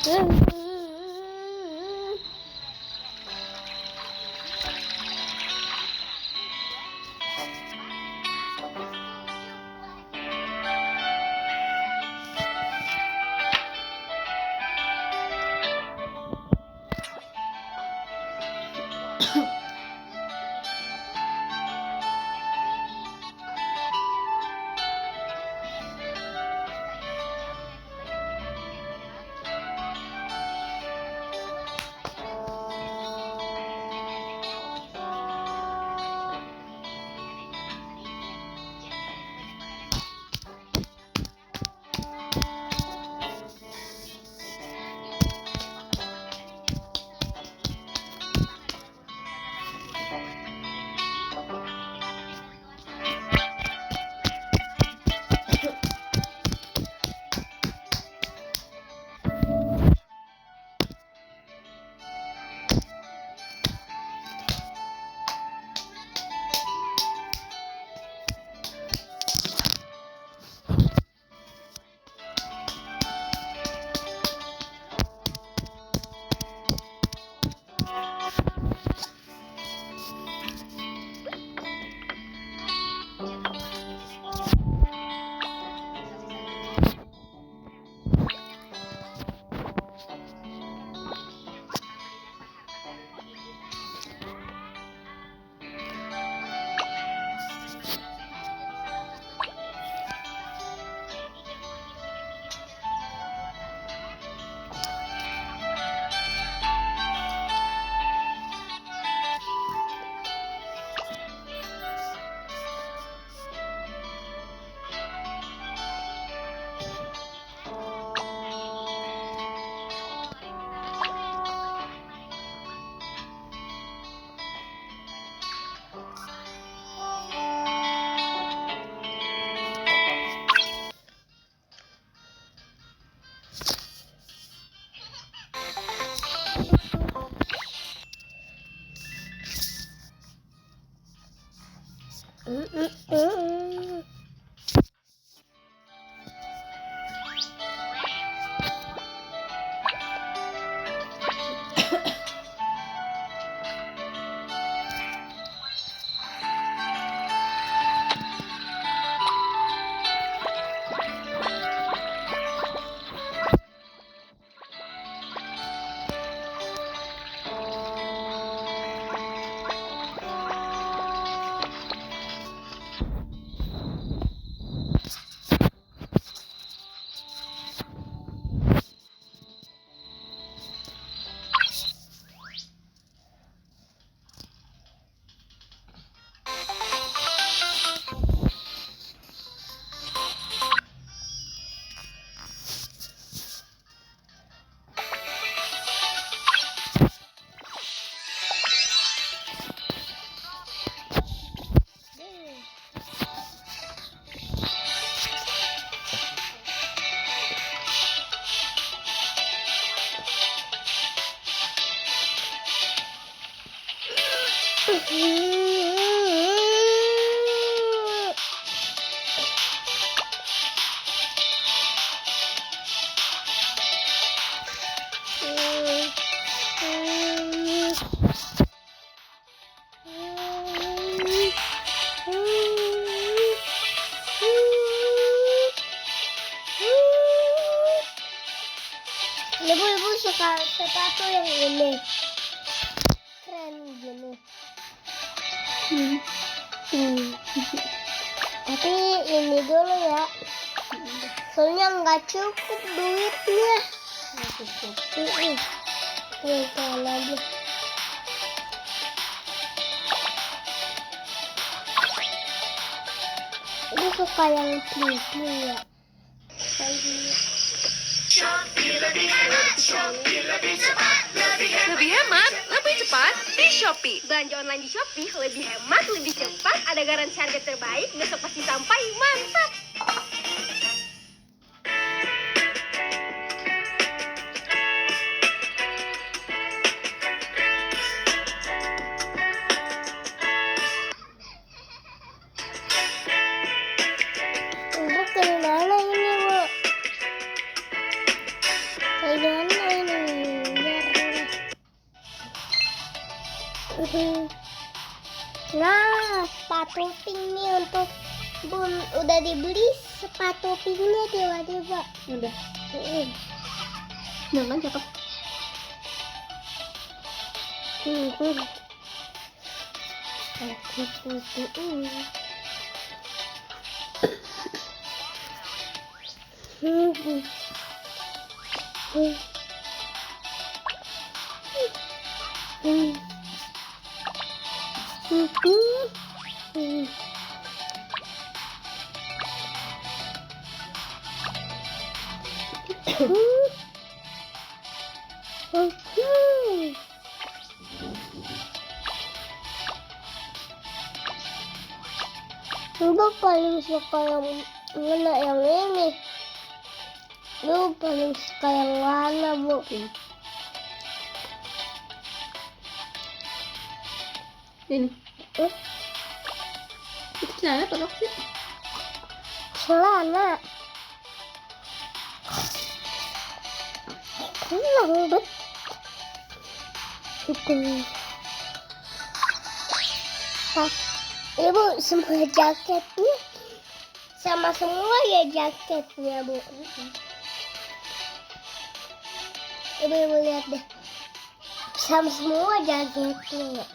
Ibu suka sepatu yang ini, keren gini. Tapi ini dulu ya, soalnya nggak cukup duitnya. Ini lagi. Ibu suka yang pink ya. Lebih hemat, lebih cepat di Shopee. Belanja online di Shopee lebih hemat, lebih cepat. Ada garansi harga terbaik, besok pasti sampai. Mantap! Ibu dari mana ini, Bu? Dari mana ini? sepatu pink nih untuk Bun. Udah dibeli sepatu pinknya tiba-tiba. Udah. Nah kan cakep. Lu paling suka yang mana, yang ini? Lu paling suka yang mana, Bu? Ini. Itu celana atau rok sih? Celana. Tenang, Bet. Ibu, semua jaketnya sama semua ya jaketnya, Bu. Ibu lihat deh, sama semua jaketnya.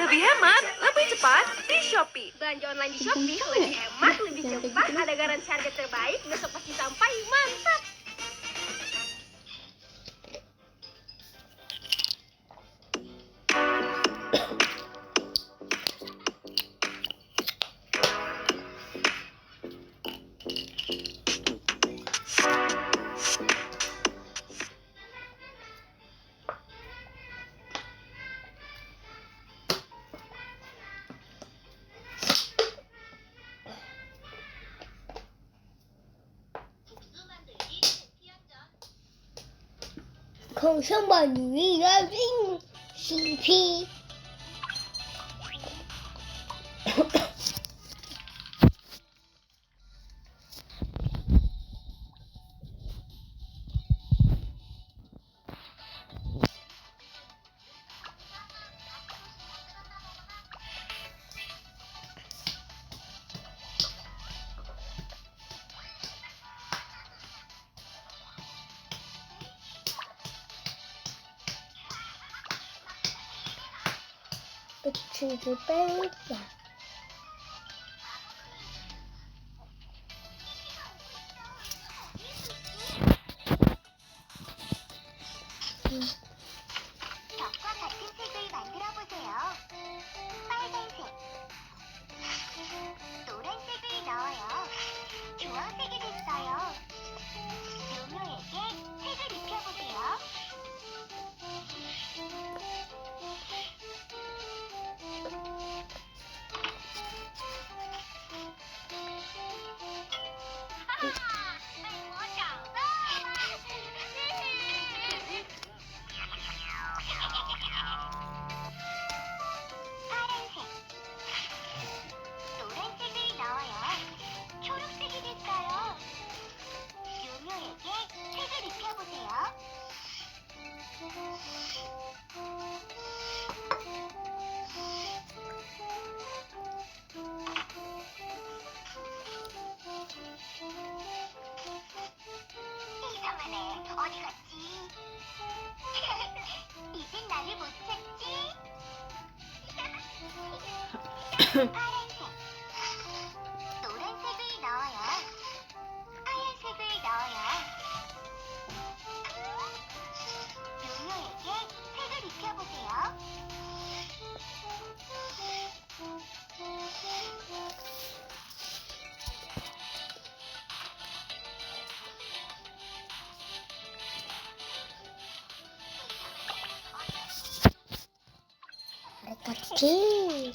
Lebih hemat, lebih cepat di Shopee. Belanja online di Shopee lebih hemat, lebih cepat, ada garansi harga terbaik, besok pasti sampai, mantap. Không xong bà nhỉ ra rinh CP. Kecil banget ya. 적과 같은 색을 만들어 보세요. 빨간색, 노란색을 넣어요. 주황색이 됐어요. 요묘에게 색을 입혀보세요. 파란색, 노란색을 넣어요. 초록색이 됐어요. 요묘에게 색을 입혀보세요. 이상하네. 어디 갔지? 이젠 나를 못 찾지? 파란색, 노란색을 넣어요. 하얀색을 넣어요. kecil.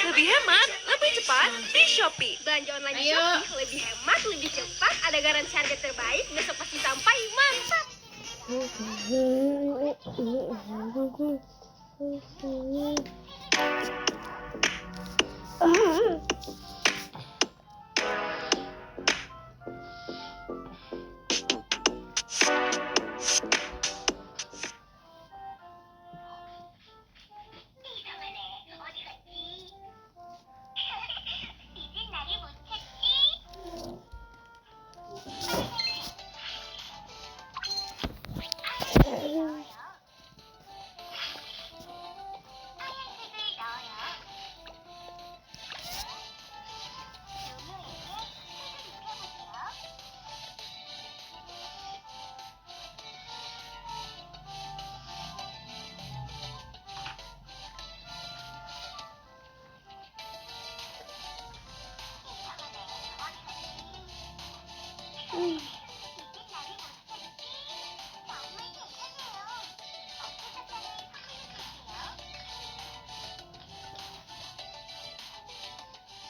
Lebih hemat, lebih cepat di Shopee. Belanja online di Ayo. Shopee lebih hemat, lebih cepat, ada garansi harga terbaik, besok pasti sampai, mantap. 이상하네. 어디 갔지? 이젠 나를 못 찾지? 넣어요. 하얀색을 넣어요. 요요에게 색을 입혀보세요. 이상하네. 어디 갔지? 이젠 나를 못 찾지? 정말 대단해요. 어깨사장을 사용해주세요.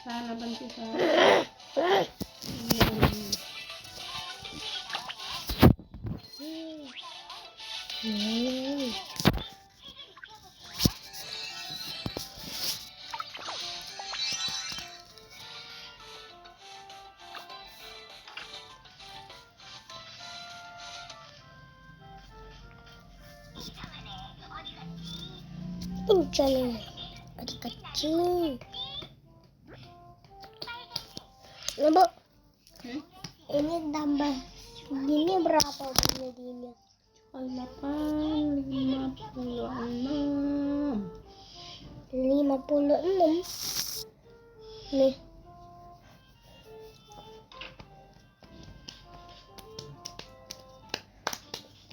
Sana bantu saya. 이상하네. 어디 갔지? Ini adik kecil. Nah, Bu, ini tambah gini berapa jadinya? 56. 56. Nih.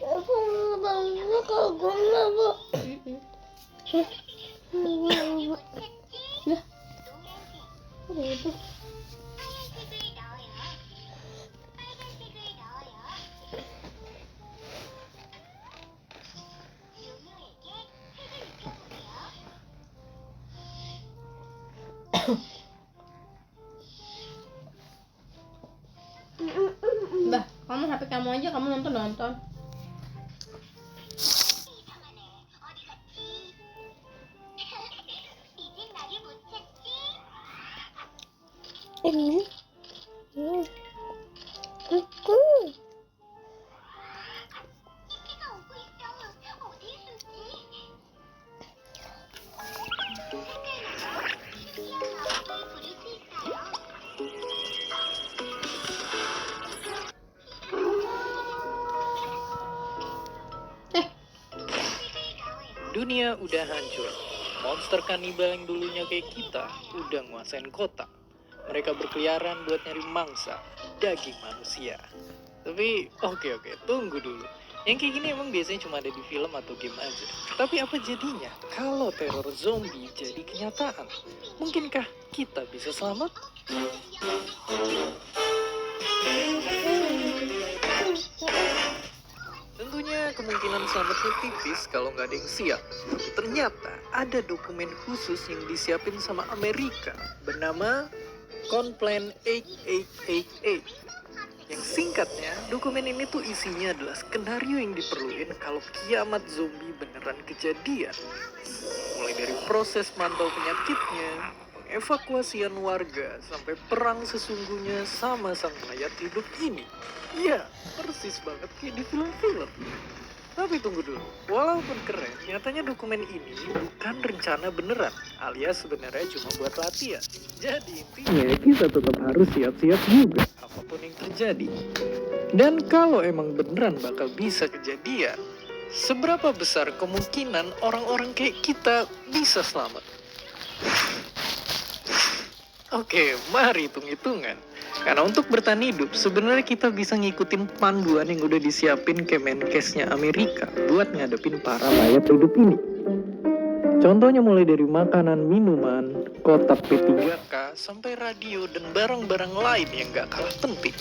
Apa bangga kagumnya, Bu? 못 찾지? Lah, 노란색. udah itu. 하얀색을 넣어요. 빨간색을 넣어요. 요요에게 색을 입혀보세요. Bah, kamu HP kamu aja, kamu nonton. 이상하네. 어디 갔지? 이젠 나를 못 찾지? Ini. Itu. 집게가 오고 있어. 어디 있었지? 색깔나요? 튀어나오게 부릴 수 있어요. 색을 넣어요. Dunia udah hancur. Monster kanibal yang dulunya kayak kita udah nguasain kota. Mereka berkeliaran buat nyari mangsa, daging manusia. Tapi oke, tunggu dulu. Yang kayak gini emang biasanya cuma ada di film atau game aja. Tapi apa jadinya kalau teror zombie jadi kenyataan? Mungkinkah kita bisa selamat? Tentunya kemungkinan selamatnya tipis kalau nggak ada yang siap. Ternyata ada dokumen khusus yang disiapin sama Amerika bernama Complan 8888. Yang singkatnya, dokumen ini tuh isinya adalah skenario yang diperluin kalau kiamat zombie beneran kejadian. Mulai dari proses mantau penyakitnya, pengevakuasian warga, sampai perang sesungguhnya sama sang mayat hidup ini. Ya, persis banget kayak di film-film. Tapi tunggu dulu, walaupun keren, nyatanya dokumen ini bukan rencana beneran, alias sebenarnya cuma buat latihan. Jadi intinya kita tetap harus siap-siap juga, apapun yang terjadi. Dan kalau emang beneran bakal bisa kejadian, Seberapa besar kemungkinan orang-orang kayak kita bisa selamat? Oke, mari hitung-hitungan. Karena untuk bertahan hidup, sebenarnya kita bisa ngikutin panduan yang udah disiapin Kemenkesnya Amerika buat ngadepin para mayat hidup ini. Contohnya mulai dari makanan, minuman, kotak P3K, sampai radio dan barang-barang lain yang gak kalah penting.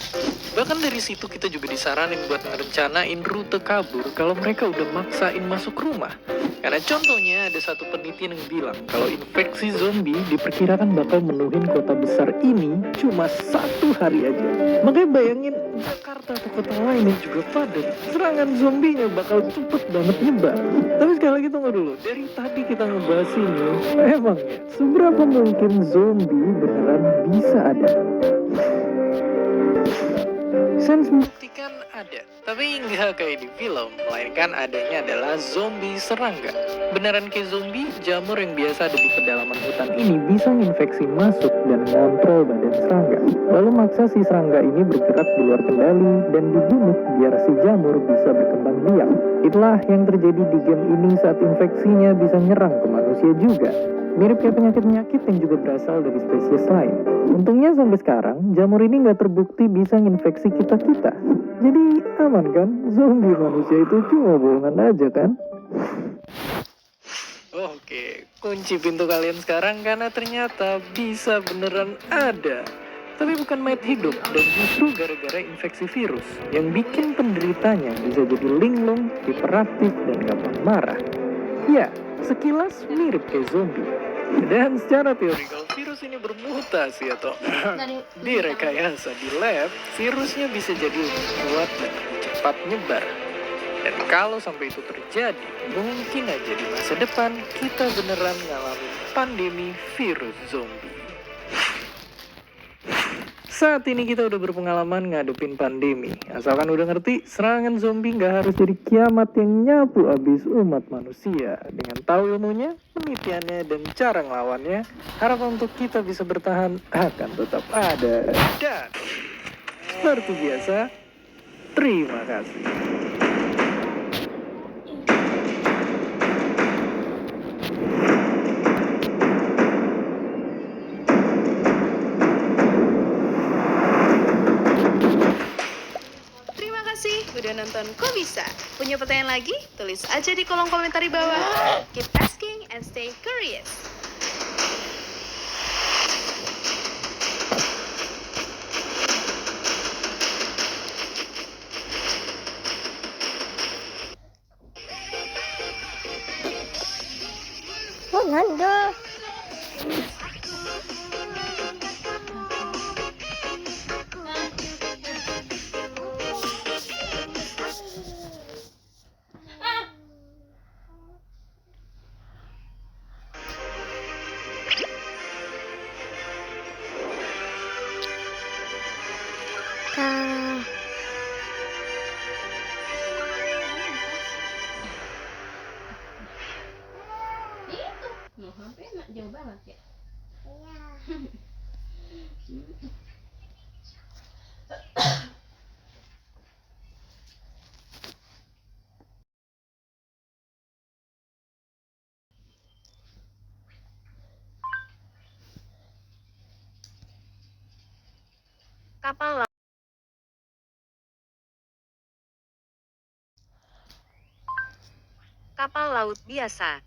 Bahkan dari situ kita juga disaranin buat ngerencanain rute kabur kalau mereka udah maksain masuk rumah. Karena contohnya ada satu penelitian yang bilang kalau infeksi zombie diperkirakan bakal menuhin kota besar ini cuma 1 hari aja. Makanya bayangin Jakarta atau kota lain yang juga padat, serangan zombinya bakal cepet banget nyebar. Tapi sekali lagi tunggu dulu, dari tadi kita ngebahas ini, emang ya, seberapa mungkin zombie beneran bisa ada? Sense membuktikan ada, tapi nggak kayak di film, melainkan adanya adalah zombie serangga. Beneran kayak zombie, jamur yang biasa ada di pedalaman hutan ini bisa nginfeksi masuk dan ngontrol badan serangga. Lalu maksa si serangga ini bergerak di luar kendali dan dibunuh biar si jamur bisa berkembang biak. Itulah yang terjadi di game ini saat infeksinya bisa nyerang ke manusia juga. Mirip kayak penyakit-penyakit yang juga berasal dari spesies lain. Untungnya sampai sekarang, jamur ini nggak terbukti bisa nginfeksi kita-kita. Jadi aman kan? Zombie manusia itu cuma bohongan aja kan? Oke, kunci pintu kalian sekarang karena ternyata bisa beneran ada. Tapi bukan mayat hidup dan justru gara-gara infeksi virus yang bikin penderitanya bisa jadi linglung, hiperaktif, dan gampang marah. Ya, sekilas mirip kayak zombie. Dan secara teori kalau virus ini bermutasi atau direkayasa di lab, virusnya bisa jadi lebih kuat dan lebih cepat nyebar. Dan kalau sampai itu terjadi, mungkin aja di masa depan kita beneran ngalamin pandemi virus zombie. Saat ini kita udah berpengalaman ngadepin pandemi. Asalkan udah ngerti, serangan zombie nggak harus jadi kiamat yang nyapu abis umat manusia. Dengan tahu ilmunya, penelitiannya, dan cara ngelawannya, harapan untuk kita bisa bertahan akan tetap ada. Dan seperti biasa, terima kasih. Terima kasih udah nonton Kok Bisa. Punya pertanyaan lagi? Tulis aja di kolom komentar di bawah. Keep asking and stay curious. Oh, Nanda. Kak. Itu. Mau HP nak jauh banget ya. Kapal laut biasa.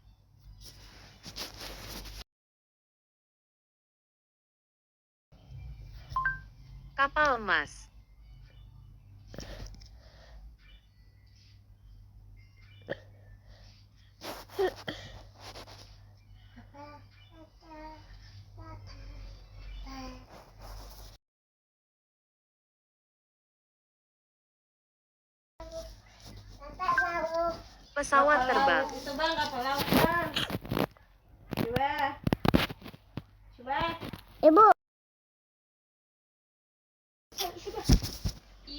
Kapal emas. Pesawat terbang. Itu bang kapal laut bang. Coba. Coba. Ibu.